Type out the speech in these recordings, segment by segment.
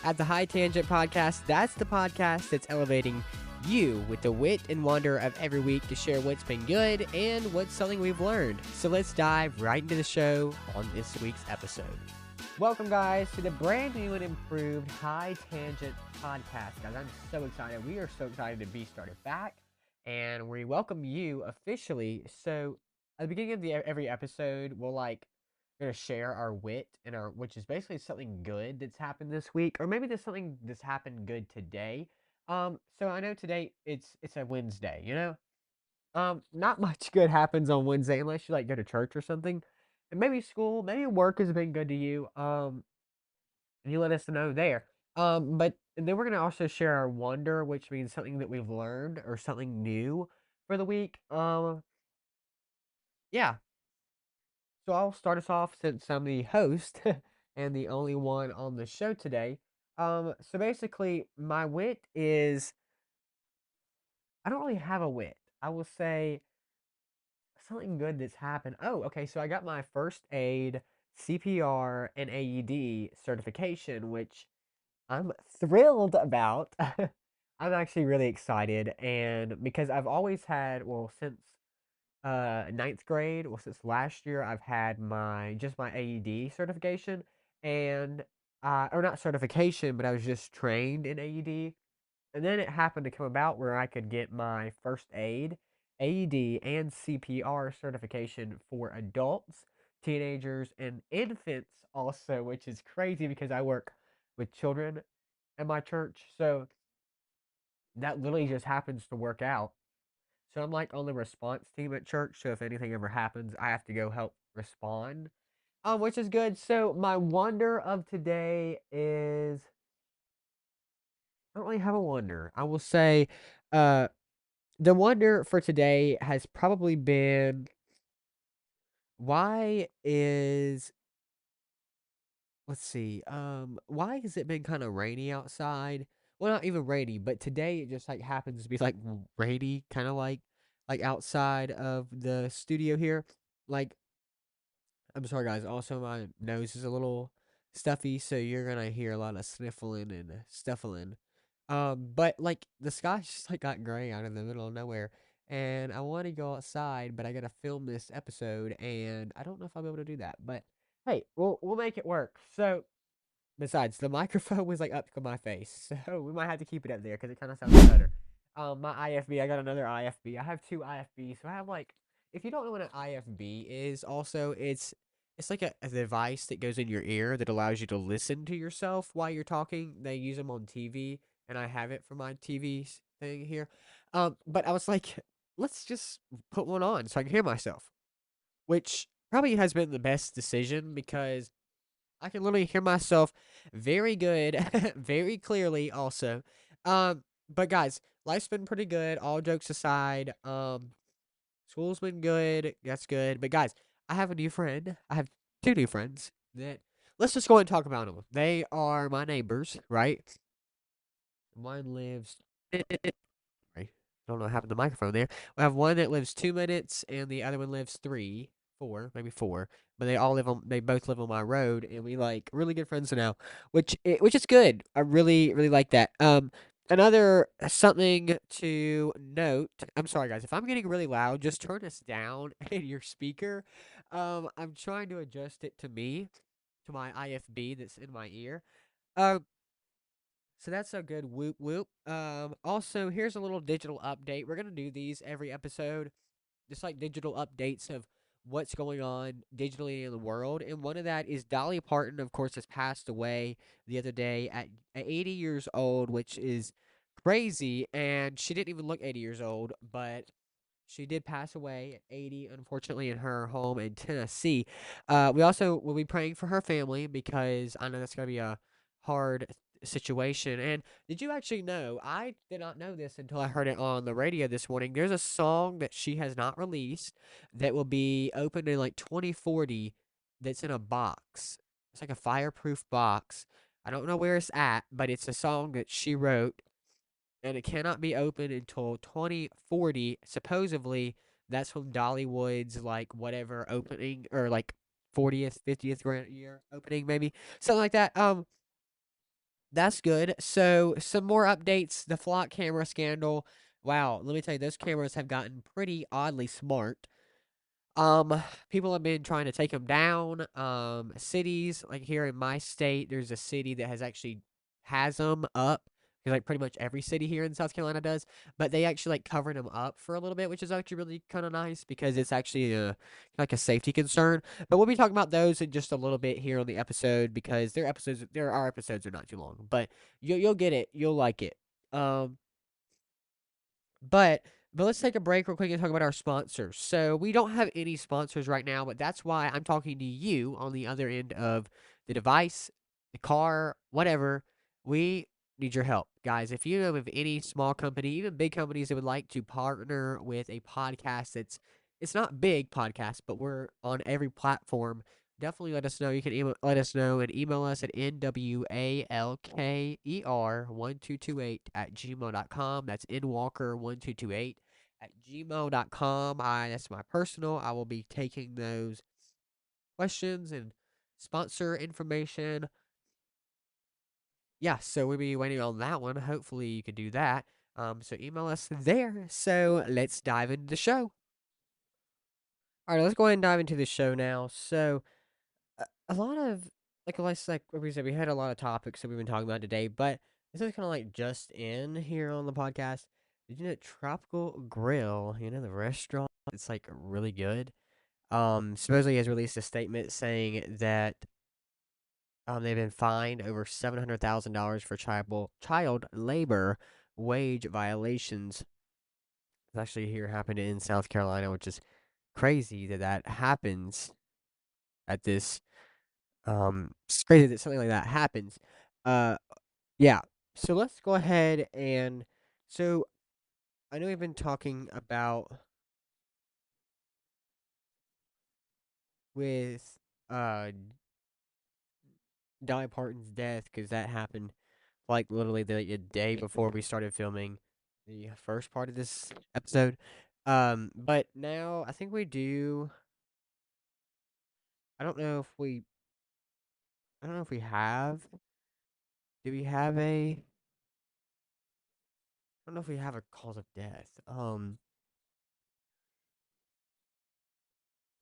At the High Tangent Podcast, that's the podcast that's elevating you with the wit and wonder of every week to share what's been good and what's something we've learned. So let's dive right into the show on this week's episode. Welcome, guys, to the brand new and improved High Tangent Podcast. Guys, I'm so excited. We are so excited to be started back, and we welcome you officially. So, at the beginning of every episode, gonna share our wit and which is basically something good that's happened this week, or maybe there's something that's happened good today. So I know today it's a Wednesday, not much good happens on Wednesday unless you go to church or something. And maybe school, maybe work has been good to you. And you let us know there. But then we're gonna also share our wonder, which means something that we've learned or something new for the week. Yeah. So I'll start us off since I'm the host and the only one on the show today. So basically, my wit is I don't really have a wit. I will say something good that's happened. Oh, okay. So I got my first aid, CPR, and AED certification, which I'm thrilled about. I'm actually really excited, and because I've always had, well, since ninth grade, well, since last year, I've had my AED certification, and or not certification, but I was just trained in AED. And then it happened to come about where I could get my first aid, AED, and CPR certification for adults, teenagers, and infants also, which is crazy because I work with children at my church. So that literally just happens to work out. So I'm like on the response team at church. So if anything ever happens, I have to go help respond, which is good. So my wonder of today is I don't really have a wonder. I will say, uh, the wonder for today has probably been why is why has it been kind of rainy outside? Well, not even rainy, but today it just happens to be rainy, kind of like outside of the studio here. Like I'm sorry, guys. Also, my nose is a little stuffy, so you're gonna hear a lot of sniffling and stuffling. But the sky just got gray out in the middle of nowhere, and I want to go outside, but I gotta film this episode, and I don't know if I'll be able to do that. But hey, we'll make it work. So besides, the microphone was up to my face, so we might have to keep it up there because it kind of sounds better. My IFB, I got another IFB. I have two IFBs, so I have if you don't know what an IFB is, also it's like a device that goes in your ear that allows you to listen to yourself while you're talking. They use them on TV, and I have it for my TV thing here. But I was like, let's just put one on so I can hear myself, which probably has been the best decision because I can literally hear myself very good, very clearly also. But guys, life's been pretty good, all jokes aside. School's been good, that's good. But guys, I have a new friend. I have two new friends that let's just go ahead and talk about them. They are my neighbors, right? One lives sorry, don't know what happened to the microphone there. We have one that lives 2 minutes, and the other one lives three, four, maybe four. But they both live on my road, and we really good friends now, which is good. I really really like that. Another something to note. I'm sorry, guys, if I'm getting really loud, just turn this down in your speaker. I'm trying to adjust it to me, to my IFB that's in my ear. Um, so that's a good whoop whoop. Also, here's a little digital update. We're gonna do these every episode, just like digital updates of what's going on digitally in the world. And one of that is Dolly Parton, of course, has passed away the other day at 80 years old, which is crazy. And she didn't even look 80 years old, but she did pass away at 80, unfortunately, in her home in Tennessee. We also will be praying for her family because I know that's going to be a hard situation. And did you actually know? I did not know this until I heard it on the radio this morning. There's a song that she has not released that will be opened in 2040 that's in a box. It's like a fireproof box. I don't know where it's at, but it's a song that she wrote and it cannot be open until 2040. Supposedly, that's when Dollywood's whatever opening or 40th, 50th grand year opening, maybe something like that. That's good. So, some more updates. The flock camera scandal. Wow, let me tell you, those cameras have gotten pretty oddly smart. Um, People have been trying to take them down. Cities like here in my state, there's a city that has them up. 'Cause, like pretty much every city here in South Carolina does, but they actually like covering them up for a little bit, which is actually really kind of nice because it's actually like a safety concern. But we'll be talking about those in just a little bit here on the episode because our episodes are not too long, but you'll get it, you'll like it. Um, but but let's take a break real quick and talk about our sponsors. So we don't have any sponsors right now, but that's why I'm talking to you on the other end of the device, the car, whatever. We need your help. Guys, if you know of any small company, even big companies that would like to partner with a podcast it's not big podcast, but we're on every platform, definitely let us know. You can let us know and email us at nwalker1228 at gmail.com. That's nwalker1228 at gmail.com. That's my personal. I will be taking those questions and sponsor information. Yeah, so we'll be waiting on that one. Hopefully you can do that. So email us there. So let's dive into the show. All right, let's go ahead and dive into the show now. So a lot of like what we said, we had a lot of topics that we've been talking about today, but this is kind of like just in here on the podcast. Did you know Tropical Grill, the restaurant, it's like really good. Supposedly has released a statement saying that they've been fined over $700,000 for child labor wage violations. It's actually here happened in South Carolina, which is crazy that happens at this. It's crazy that something like that happens. Uh, yeah. So let's go ahead and so I know we've been talking about with uh Dolly Parton's death because that happened like literally the day before we started filming the first part of this episode. But now I think we do. I don't know if we. I don't know if we have. Do we have a? I don't know if we have a cause of death.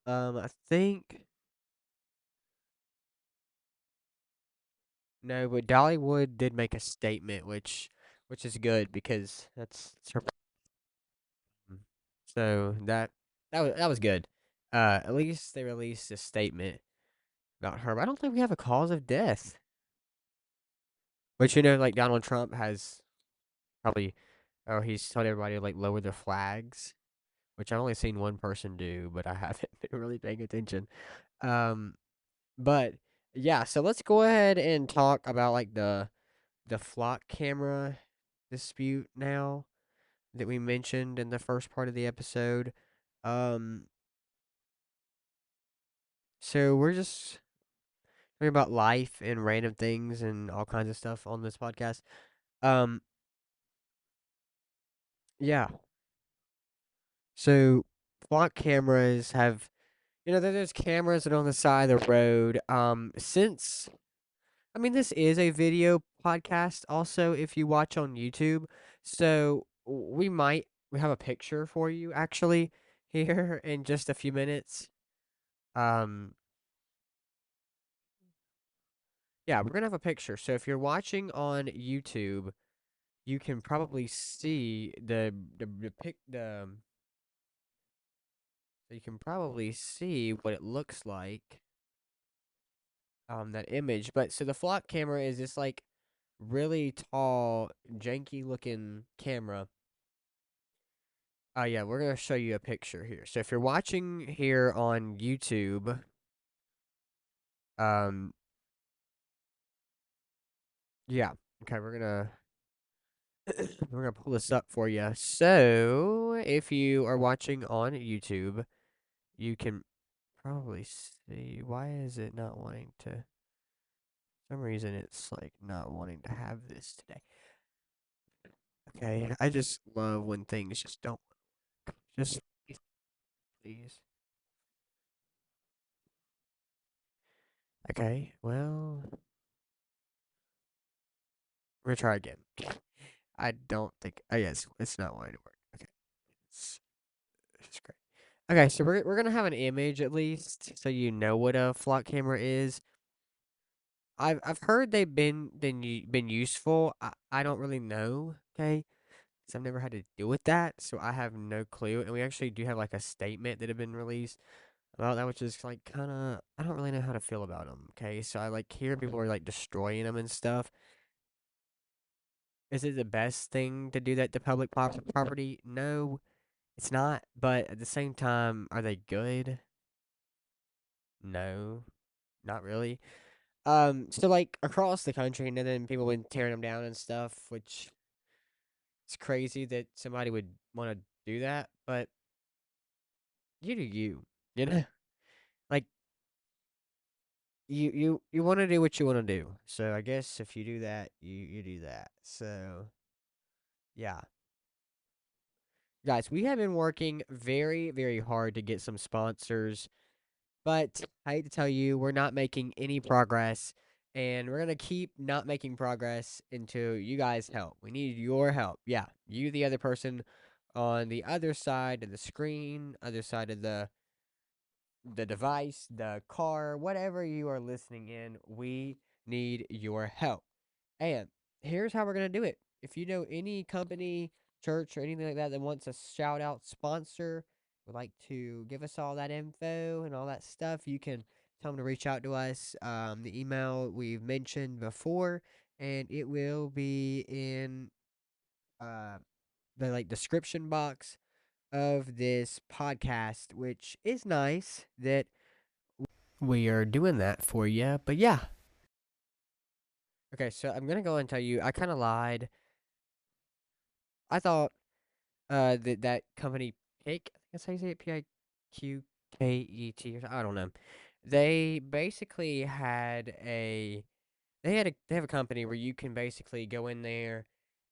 I think no, but Dollywood did make a statement, which is good because that's her. So that was good. At least they released a statement about her. But I don't think we have a cause of death. Which like Donald Trump has probably, or he's told everybody to like lower their flags, which I've only seen one person do, but I haven't been really paying attention. Um, but yeah, so let's go ahead and talk about like the flock camera dispute now that we mentioned in the first part of the episode. Um, so we're just talking about life and random things and all kinds of stuff on this podcast. Um, yeah. So flock cameras have, there's cameras that are on the side of the road. Since I mean, this is a video podcast. Also, if you watch on YouTube, so we have a picture for you actually here in just a few minutes. Um, yeah, we're gonna have a picture. So if you're watching on YouTube, you can probably see the pic the so you can probably see what it looks like. That image. But so the flock camera is this like really tall, janky looking camera. Oh yeah, we're gonna show you a picture here. So if you're watching here on YouTube, um, yeah, okay, we're gonna pull this up for you. So if you are watching on YouTube, you can probably see why is it not wanting to. For some reason, it's like not wanting to have this today. Okay, I just love when things just don't just please. Okay, well, We're gonna try again. I don't think. Oh yes, it's not wanting to work. Okay, it's, it's great. Okay, so we're gonna have an image at least, so you know what a flock camera is. I've heard they've been useful. I don't really know. Okay, so I've never had to deal with that, so I have no clue. And we actually do have like a statement that have been released about that, which is like kind of I don't really know how to feel about them. Okay, so I like hear people are like destroying them and stuff. Is it the best thing to do that to public property? No, it's not. But at the same time, are they good? No, not really. So like across the country, and then people been tearing them down and stuff, which it's crazy that somebody would want to do that. But you do you, you know, like you want to do what you want to do. So I guess if you do that, you do that. So yeah, guys, we have been working very hard to get some sponsors. But I hate to tell you, we're not making any progress, and we're gonna keep not making progress until you guys help. We need your help. Yeah, you, the other person on the other side of the screen, other side of the device, the car, whatever you are listening in, we need your help. And here's how we're going to do it. If you know any company, church, or anything like that that wants a shout out sponsor, would like to give us all that info and all that stuff, you can tell them to reach out to us. The email we've mentioned before, and it will be in uh, the like description box of this podcast, which is nice that we are doing that for you. But yeah. Okay, so I'm gonna go and tell you, I kind of lied. I thought that company Pick, I think that's how you say it, Piquet, or I don't know. They basically had a they have a company where you can basically go in there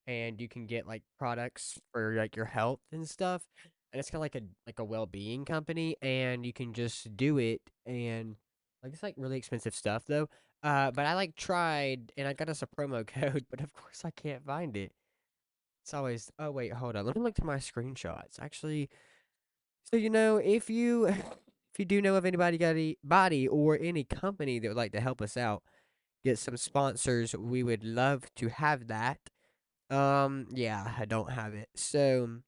and you can get like products for like your health and stuff. And it's kind of like a well-being company, and you can just do it, and like it's like really expensive stuff though. But I like tried and I got us a promo code, but of course I can't find it. It's always, oh wait, hold on. Let me look to my screenshots. Actually, so if you if you do know of anybody got any body or any company that would like to help us out, get some sponsors, we would love to have that. Yeah, I don't have it. So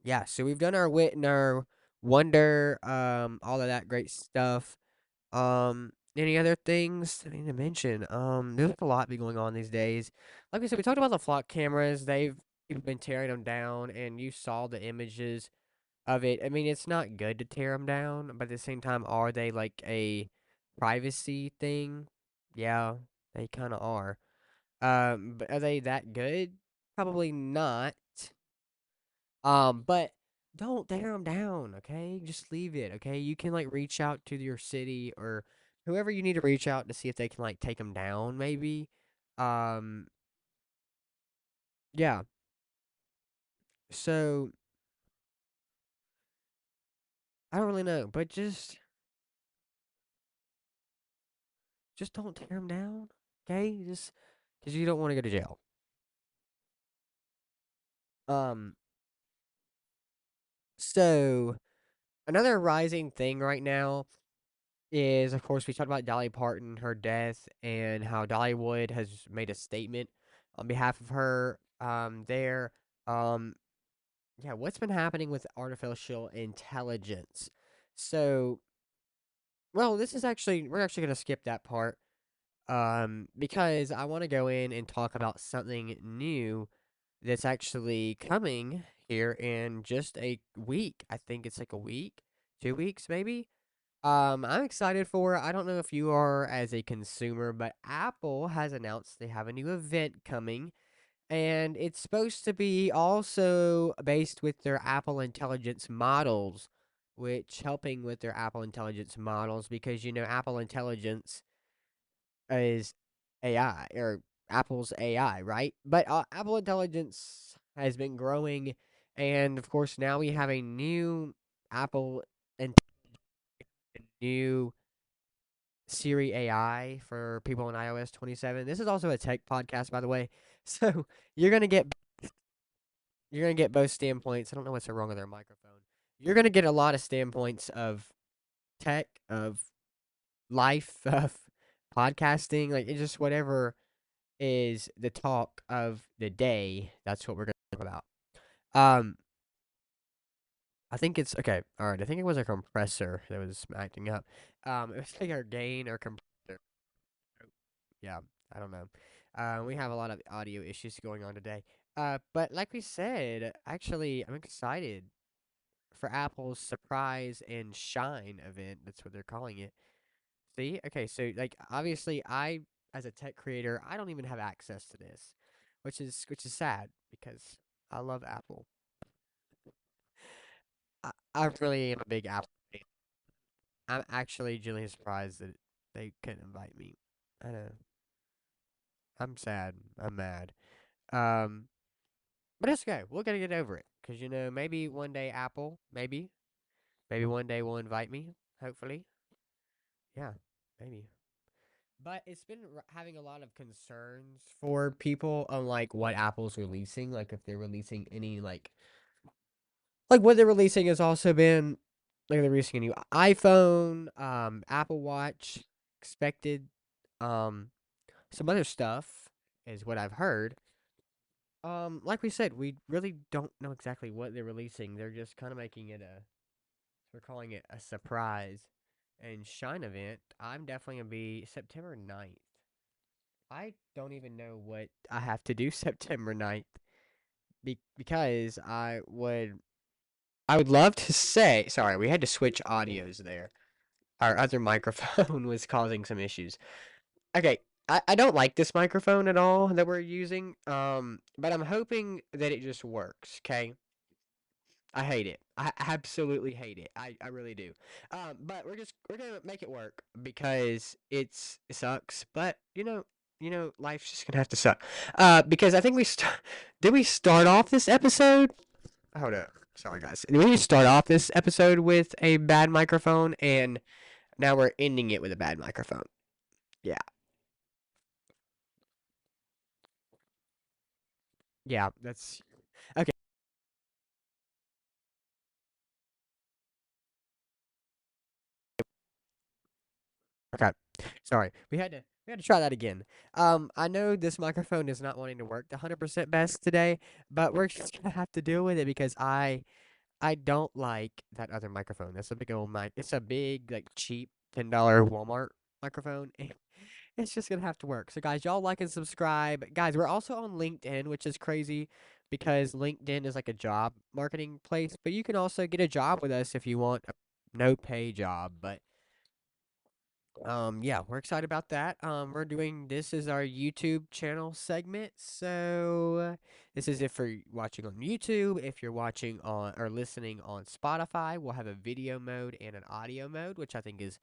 yeah, so we've done our wit and our wonder, all of that great stuff. Any other things I need to mention? There's a lot be going on these days. Like I said, we talked about the flock cameras. They've been tearing them down, and you saw the images of it. I mean, it's not good to tear them down, but at the same time, are they like a privacy thing? Yeah, they kind of are. But are they that good? Probably not. But don't tear them down, okay? Just leave it, okay? You can like reach out to your city or whoever you need to reach out to see if they can like take them down, maybe. Um, yeah. So I don't really know, but just don't tear them down, okay? Just because you don't want to go to jail. Um, so another rising thing right now is, of course, we talked about Dolly Parton, her death, and how Dollywood has made a statement on behalf of her. There, um, yeah, what's been happening with artificial intelligence? So, well, this is actually we're actually gonna skip that part, because I want to go in and talk about something new that's actually coming here in just a week. I think it's like a week, 2 weeks, maybe. I'm excited for it. I don't know if you are as a consumer, but Apple has announced they have a new event coming, and it's supposed to be also based with their Apple Intelligence models, which helping with their Apple Intelligence models because Apple Intelligence is AI or Apple's AI, right? But Apple Intelligence has been growing, and of course now we have a new Apple and new Siri AI for people on iOS 27. This is also a tech podcast, by the way. So you're gonna get you're gonna get both standpoints. I don't know what's so wrong with their microphone. You're gonna get a lot of standpoints of tech, of life, of podcasting, like it's just whatever is the talk of the day. That's what we're gonna talk about. Um, I think it's okay. All right, I think it was a compressor that was acting up. It was like our gain or compressor. Yeah, I don't know. We have a lot of audio issues going on today. But like we said, actually, I'm excited for Apple's surprise and shine event. That's what they're calling it. See? Okay, so like obviously I as a tech creator, I don't even have access to this, which is sad because I love Apple. I really am a big Apple fan. I'm actually genuinely surprised that they couldn't invite me. I know. I'm sad. I'm mad. Um, but it's okay. We're gonna get over it. Cause maybe one day Apple, maybe one day will invite me. Hopefully, yeah, maybe. But it's been having a lot of concerns for people on like what Apple's releasing, like if they're releasing any like what they're releasing has also been like they're releasing a new iPhone, Apple Watch, expected, um, some other stuff is what I've heard. Like we said, we really don't know exactly what they're releasing. They're just kind of making it we're calling it a surprise and shine event. I'm definitely gonna be September 9th. I don't even know what I have to do September 9th because I would love to say, sorry, we had to switch audios there. Our other microphone was causing some issues. Okay, I don't like this microphone at all that we're using. But I'm hoping that it just works, okay? I hate it. I absolutely hate it. I really do. But we're gonna make it work because it sucks. But life's just gonna have to suck. Because I think did we start off this episode? Hold up. Sorry guys. Did we start off this episode with a bad microphone and now we're ending it with a bad microphone? Yeah. Yeah, that's okay. Okay. Sorry. We had to try that again. I know this microphone is not wanting to work the 100% best today, but we're just gonna have to deal with it because I don't like that other microphone. That's a big old mic. It's a big like cheap $10 Walmart microphone. It's just gonna have to work. So guys, y'all like and subscribe. Guys, we're also on LinkedIn, which is crazy because LinkedIn is like a job marketing place, but you can also get a job with us if you want a no pay job. But yeah, we're excited about that. We're doing this is our YouTube channel segment. So this is if you're watching on YouTube. If you're watching on or listening on Spotify, we'll have a video mode and an audio mode, which I think is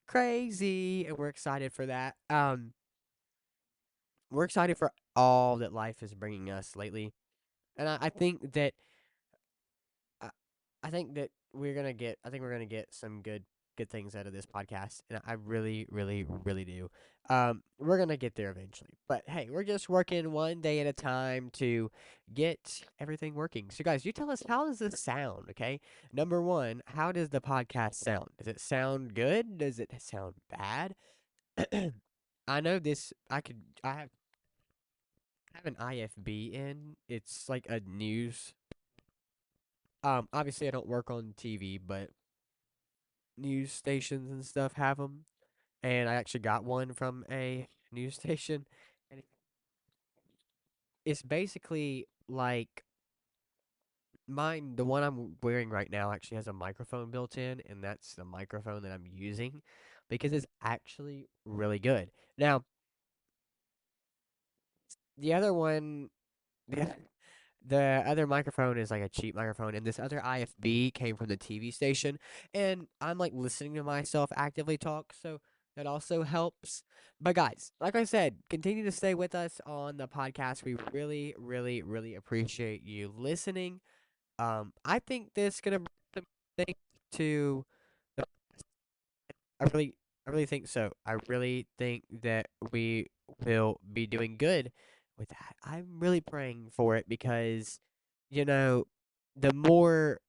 crazy, and we're excited for that. We're excited for all that life is bringing us lately, and I think that I, I think that I think we're gonna get some good things out of this podcast, and I really, really, really do. We're gonna get there eventually, but hey, we're just working one day at a time to get everything working. So, guys, you tell us how does this sound? Okay, number one, how does the podcast sound? Does it sound good? Does it sound bad? I know this. I have an IFB in. It's like a news. Obviously I don't work on TV, but news stations and stuff have them, and I actually got one from a news station, and it's basically like mine. The one I'm wearing right now actually has a microphone built in, and that's the microphone that I'm using because it's actually really good. Now the other one. The The other microphone is like a cheap microphone, and this other IFB came from the TV station. And I'm like listening to myself actively talk, so that also helps. But guys, like I said, continue to stay with us on the podcast. We really, really, really appreciate you listening. I think this gonna bring some things to. The, I really, I really think so. I really think that we will be doing good with that. I'm really praying for it because, you know, the more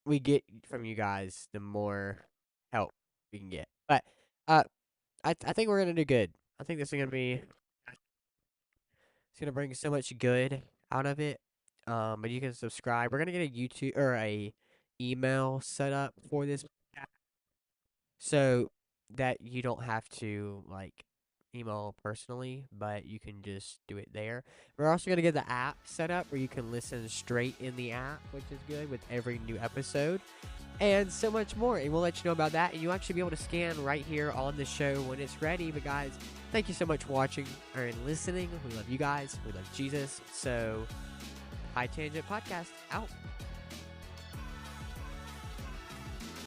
we get from you guys, the more help we can get. But uh, I think we're gonna do good. I think this is gonna be it's gonna bring so much good out of it. But you can subscribe. We're gonna get a YouTube or a email set up for this so that you don't have to like email personally, but you can just do it there. We're also gonna get the app set up where you can listen straight in the app, which is good with every new episode. And so much more. And we'll let you know about that. And you'll actually be able to scan right here on the show when it's ready. But guys, thank you so much for watching or listening. We love you guys. We love Jesus. So, High Tangent Podcast out.